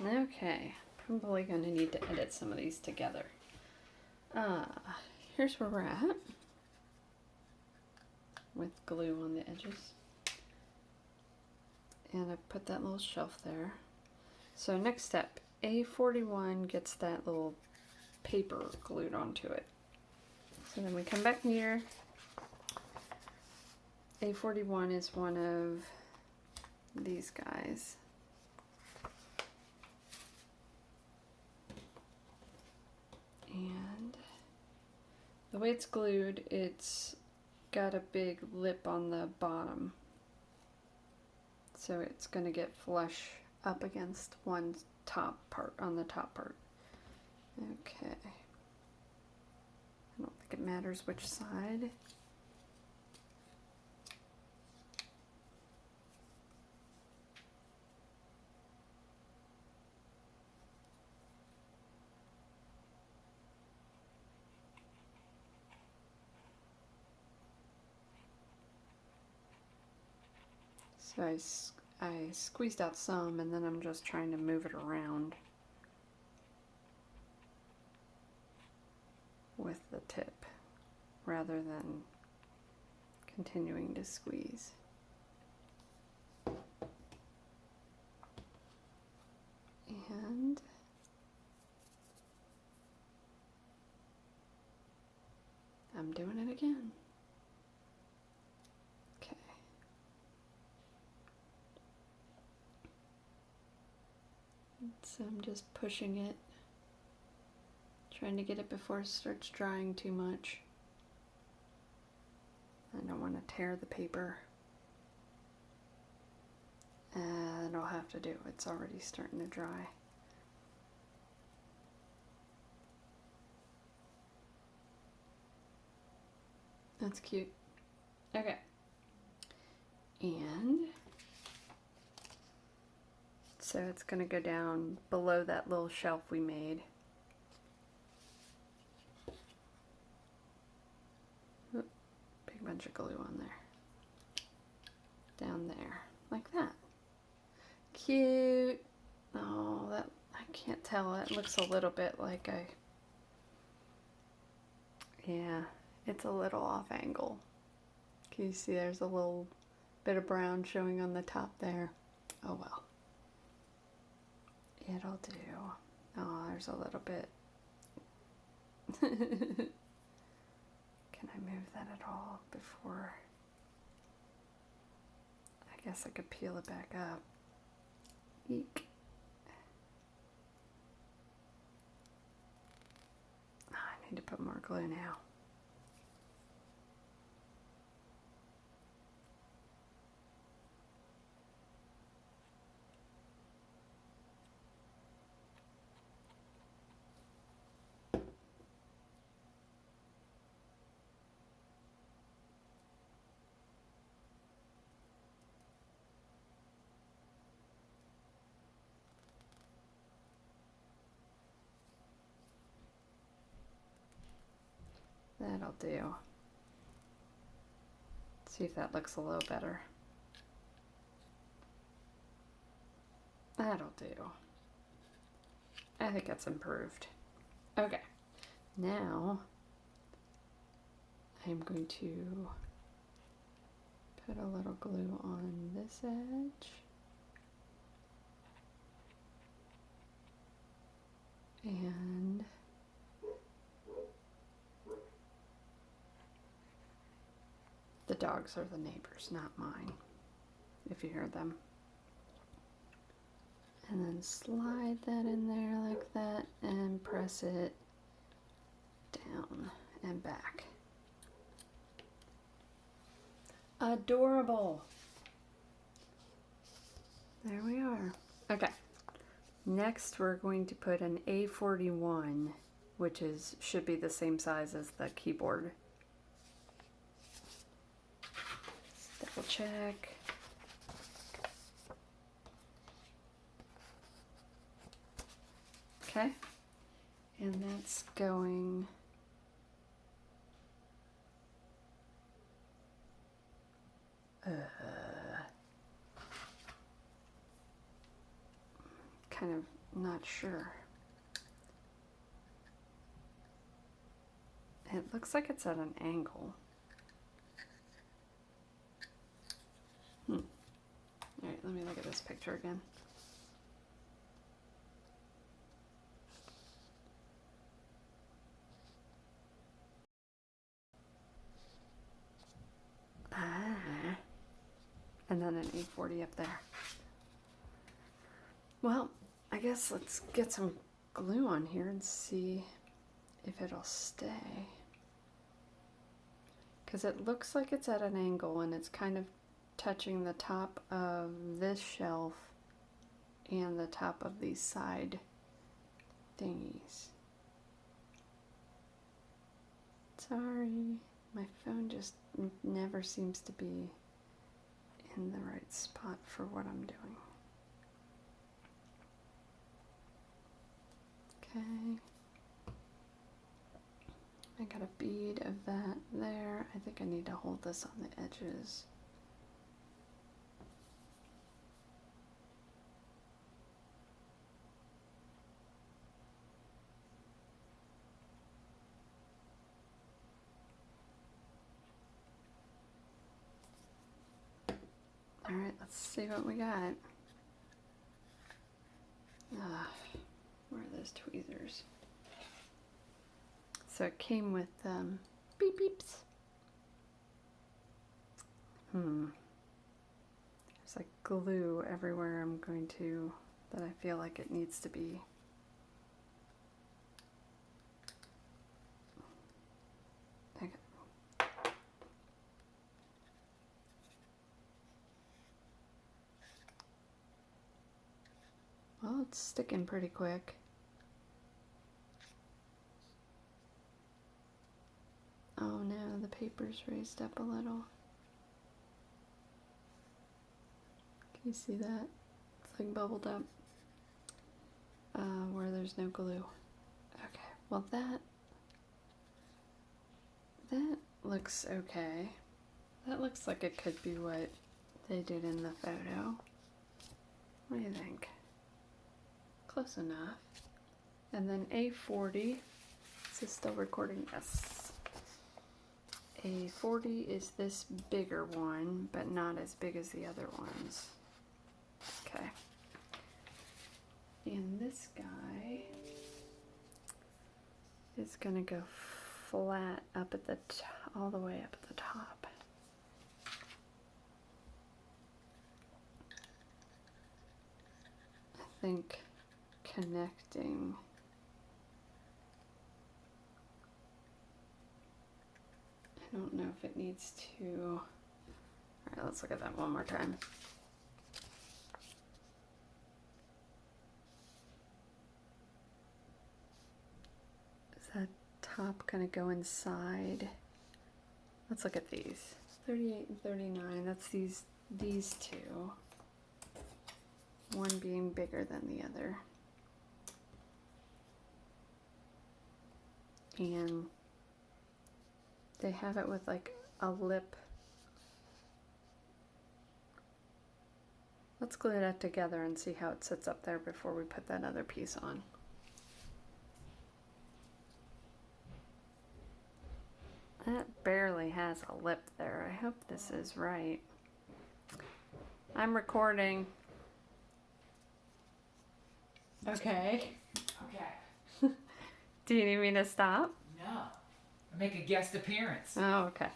Okay, probably going to need to edit some of these together. Here's where we're at with glue on the edges. And I put that little shelf there. So next step, A41 gets that little paper glued onto it. So then we come back near. A41 is one of these guys. And the way it's glued, it's got a big lip on the bottom. So it's going to get flush up against one top part, on the top part. Okay. I don't think it matters which side. So I squeezed out some, and then I'm just trying to move it around with the tip rather than continuing to squeeze. And I'm doing it again. Okay. So I'm just pushing it, trying to get it before it starts drying too much. I don't want to tear the paper. And I'll have to do, it's already starting to dry. That's cute. Okay. And so it's going to go down below that little shelf we made. Oop, big bunch of glue on there. Down there, like that. Cute. Oh, that, I can't tell. It looks a little bit like yeah, it's a little off angle. Can you see there's a little bit of brown showing on the top there? Oh well. It'll do. Oh, there's a little bit. Can I move that at all before? I guess I could peel it back up. Eek. Oh, I need to put more glue now. That'll do. See if that looks a little better. That'll do. I think that's improved. Okay, now I'm going to put a little glue on this edge. And the dogs are the neighbors, not mine, if you hear them. And then slide that in there like that and press it down and back. Adorable. There we are. Okay. Next we're going to put an A41, which should be the same size as the keyboard. Let's double check. Okay. And that's going kind of not sure. It looks like it's at an angle. Alright, let me look at this picture again. And then an A40 up there. Well, I guess let's get some glue on here and see if it'll stay. Because it looks like it's at an angle and it's kind of touching the top of this shelf and the top of these side thingies. Sorry, my phone just never seems to be in the right spot for what I'm doing. Okay. I got a bead of that there. I think I need to hold this on the edges. All right, let's see what we got. Where are those tweezers? So it came with beep beeps. There's like glue everywhere that I feel like it needs to be. Okay. Well, it's sticking pretty quick. Oh no, the paper's raised up a little. Can you see that? It's like bubbled up where there's no glue. Okay, well that looks okay. That looks like it could be what they did in the photo. What do you think? Close enough. And then A40. Is this still recording? Yes. A40 is this bigger one, but not as big as the other ones. Okay. And this guy is gonna go flat up at the all the way up at the top. I think connecting. I don't know if it needs to. All right, let's look at that one more time. Is that top gonna go inside? Let's look at these. 38 and 39, that's these two. One being bigger than the other. And they have it with like a lip. Let's glue that together and see how it sits up there before we put that other piece on. That barely has a lip there. I hope this is right. I'm recording. Okay. Okay. Do you need me to stop? No. I make a guest appearance. Oh, okay.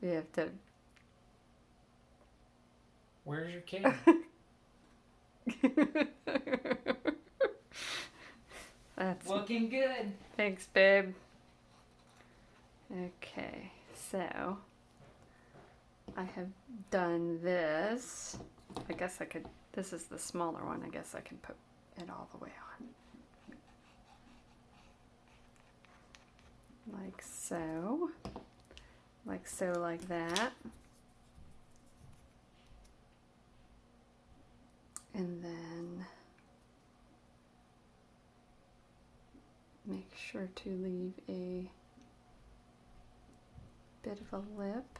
We have to. Where's your kid? That's looking good. Thanks, babe. Okay, so I have done this. I guess I could, this is the smaller one. I guess I can put it all the way on. Like so. Like so, like that. And then make sure to leave a bit of a lip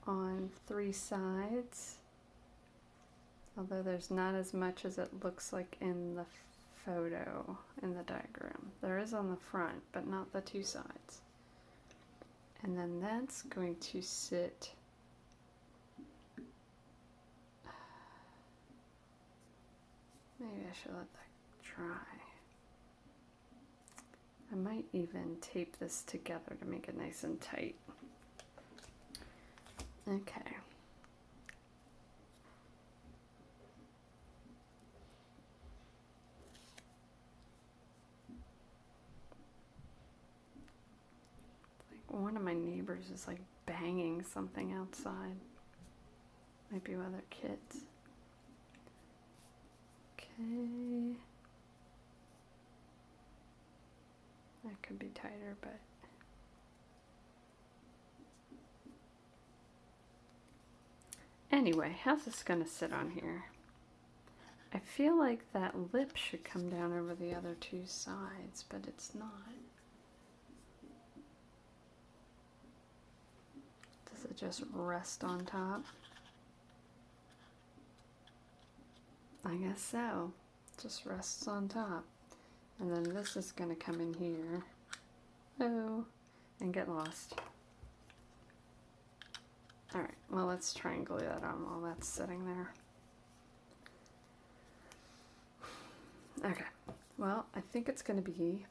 on 3 sides Although there's not as much as it looks like in the photo, in the diagram. There is on the front, but not the two sides. And then that's going to sit maybe I should let that dry. I might even tape this together to make it nice and tight. Okay. One of my neighbors is like banging something outside. Might be with their kids. Okay. That could be tighter, but anyway, how's this gonna sit on here? I feel like that lip should come down over the other two sides, but it's not. Does it just rest on top? I guess so. Just rests on top. And then this is going to come in here. Oh, and get lost. Alright, well, let's try and glue that on while that's sitting there. Okay, well, I think it's going to be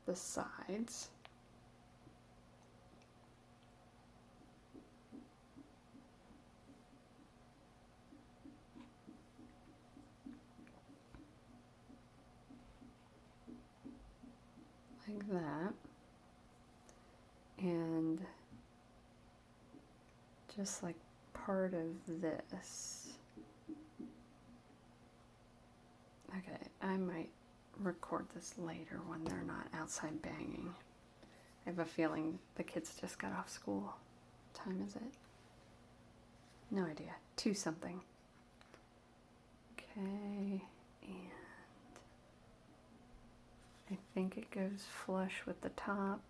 the sides. Like that. And just like part of this. Okay, I might record this later when they're not outside banging. I have a feeling the kids just got off school. What time is it? No idea. 2 something. Okay, and I think it goes flush with the top.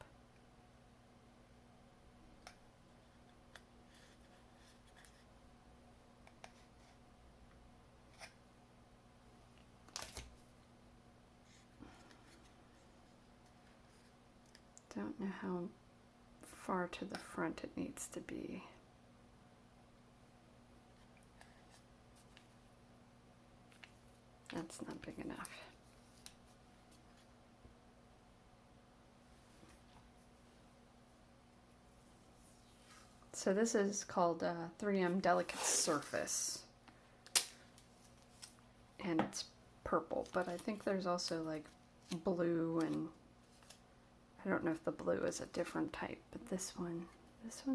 Don't know how far to the front it needs to be. That's not big enough. So this is called 3M Delicate Surface. And it's purple, but I think there's also like blue, and I don't know if the blue is a different type, but this one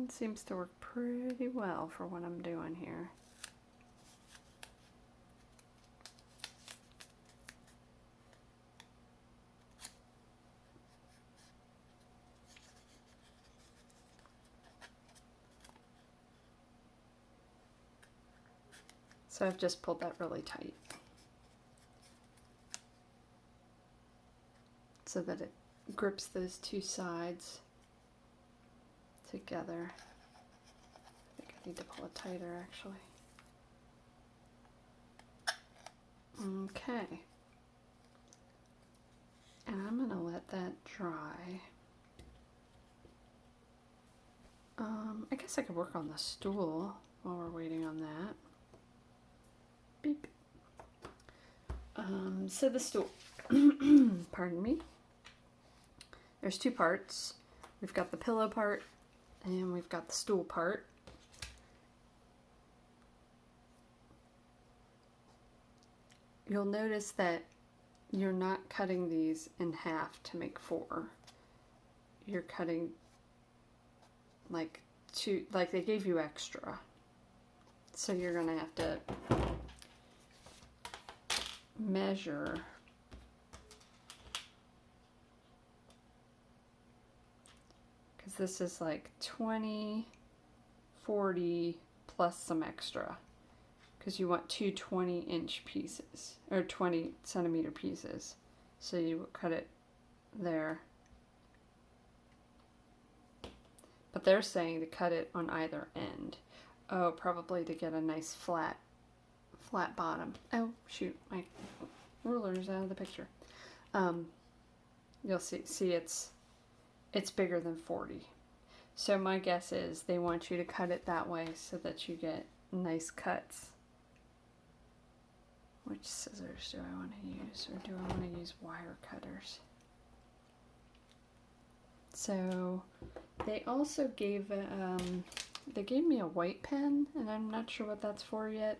seems to work pretty well for what I'm doing here. So I've just pulled that really tight so that it grips those two sides together. I think I need to pull it tighter actually. Okay. And I'm gonna let that dry. I guess I could work on the stool while we're waiting on that. Beep. So the stool, pardon me. There's 2 parts. We've got the pillow part and we've got the stool part. You'll notice that you're not cutting these in half to make 4. You're cutting like 2, like they gave you extra. So you're gonna have to measure because this is like 20, 40 plus some extra because you want 2 20-inch pieces or 20 centimeter pieces, so you cut it there, but they're saying to cut it on either end. Oh, probably to get a nice flat flat bottom. Oh shoot, my ruler's out of the picture. You'll see it's bigger than 40. So my guess is they want you to cut it that way so that you get nice cuts. Which scissors do I want to use, or do I want to use wire cutters? So they also gave they gave me a white pen, and I'm not sure what that's for yet,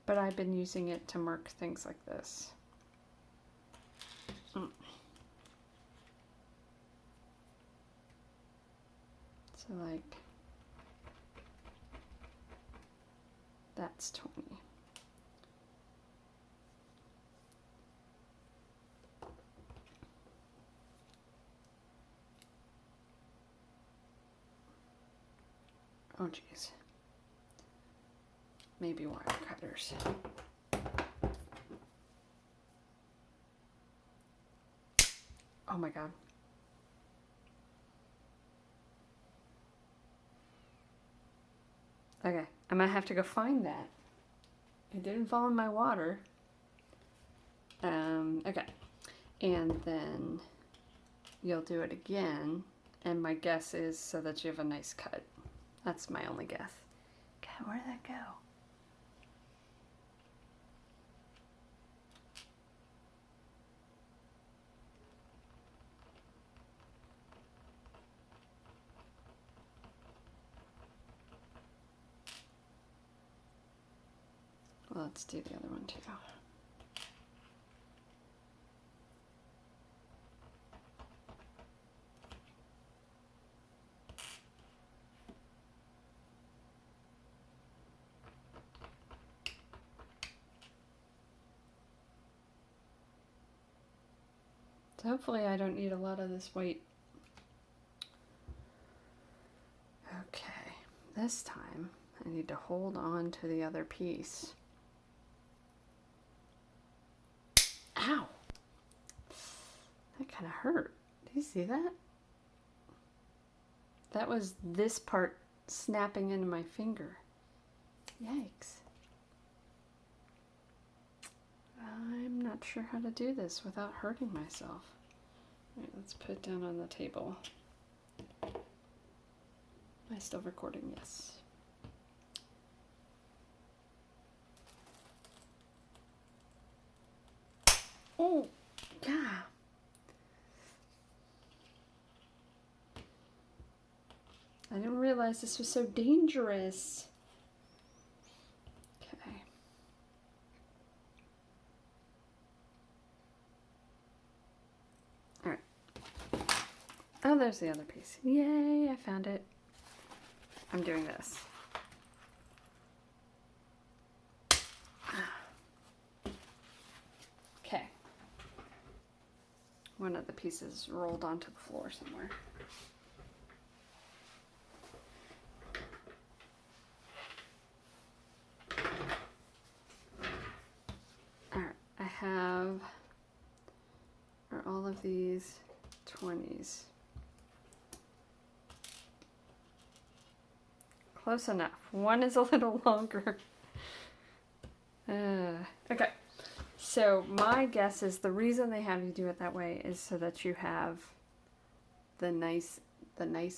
but I've been using it to mark things like this. So like that's 20. Oh geez. Maybe wire cutters. Oh my god. Okay, I might have to go find that. It didn't fall in my water. Okay. And then you'll do it again, and my guess is so that you have a nice cut. That's my only guess. God, where did that go? Well, let's do the other one too. So hopefully I don't need a lot of this white. Okay, this time I need to hold on to the other piece. Ow! That kind of hurt. Do you see that? That was this part snapping into my finger. Yikes. I'm not sure how to do this without hurting myself. All right, let's put it down on the table. Am I still recording? Yes. Oh, yeah. I didn't realize this was so dangerous. Okay. All right. Oh, there's the other piece. Yay, I found it. I'm doing this. Okay. One of the pieces rolled onto the floor somewhere. Alright, I have are all of these 20s. Close enough. One is a little longer. Okay. So my guess is the reason they have you do it that way is so that you have the nice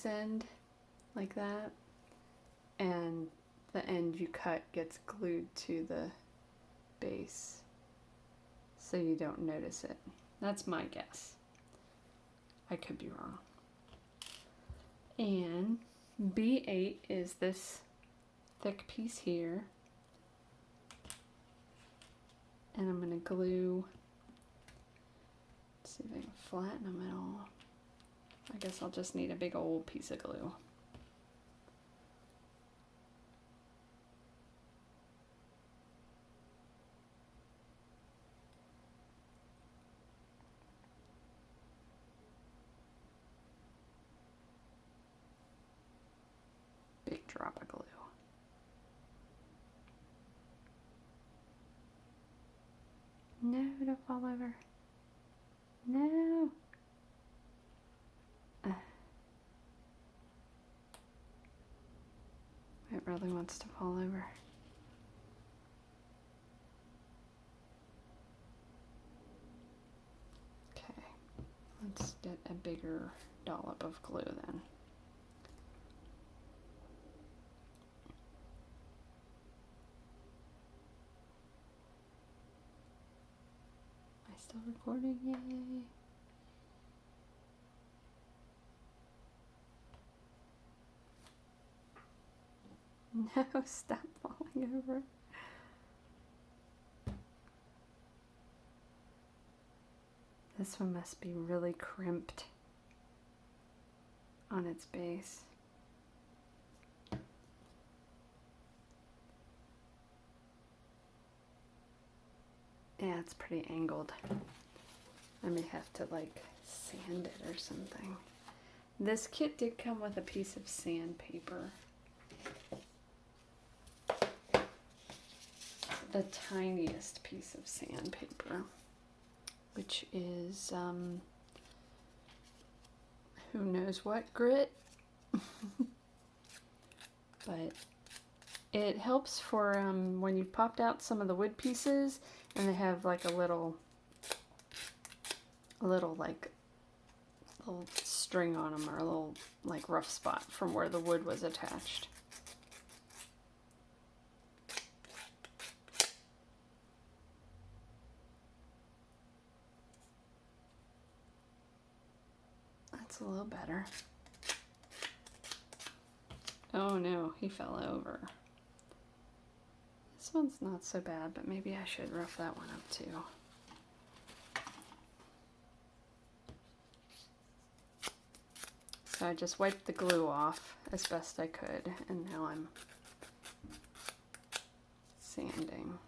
end like that, and the end you cut gets glued to the base so you don't notice it. That's my guess. I could be wrong. And B8 is this thick piece here. And I'm going to glue, let's see if I can flatten them at all. I guess I'll just need a big old piece of glue. Big drop of glue. No, don't fall over. No. It really wants to fall over. Let's get a bigger dollop of glue then. Am I still recording? Yay! No, stop falling over. This one must be really crimped on its base. Yeah, it's pretty angled. I may have to like sand it or something. This kit did come with a piece of sandpaper. The tiniest piece of sandpaper, which is who knows what grit. But it helps for when you popped out some of the wood pieces and they have like a little like little string on them, or a little like rough spot from where the wood was attached. That's a little better. Oh no, he fell over. This one's not so bad, but maybe I should rough that one up too. So I just wiped the glue off as best I could, and now I'm sanding.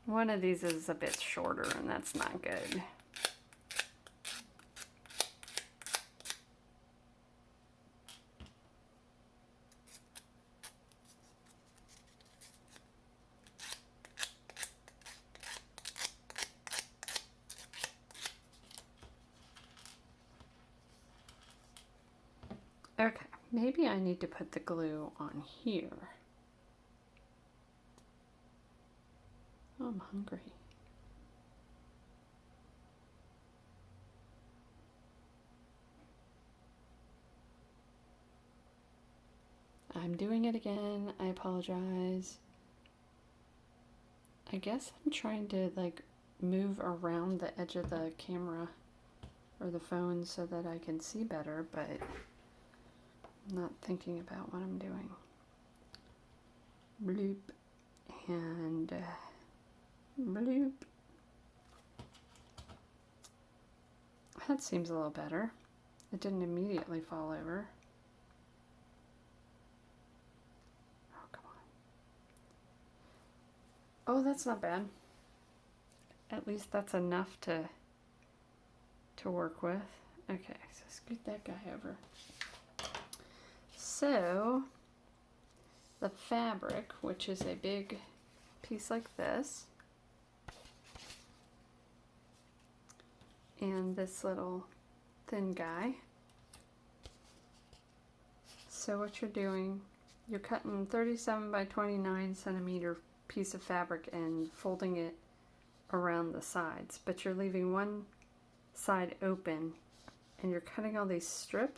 One of these is a bit shorter, and that's not good. Okay, maybe I need to put the glue on here. Oh, I'm hungry. I'm doing it again. I apologize. I guess I'm trying to like move around the edge of the camera or the phone so that I can see better, but I'm not thinking about what I'm doing. Bloop and bloop. That seems a little better. It didn't immediately fall over. Oh, come on. Oh, that's not bad. At least that's enough to work with. Okay, so scoot that guy over. So, the fabric, which is a big piece like this, and this little thin guy. So what you're doing, you're cutting 37 by 29 centimeter piece of fabric and folding it around the sides, but you're leaving one side open, and you're cutting all these strips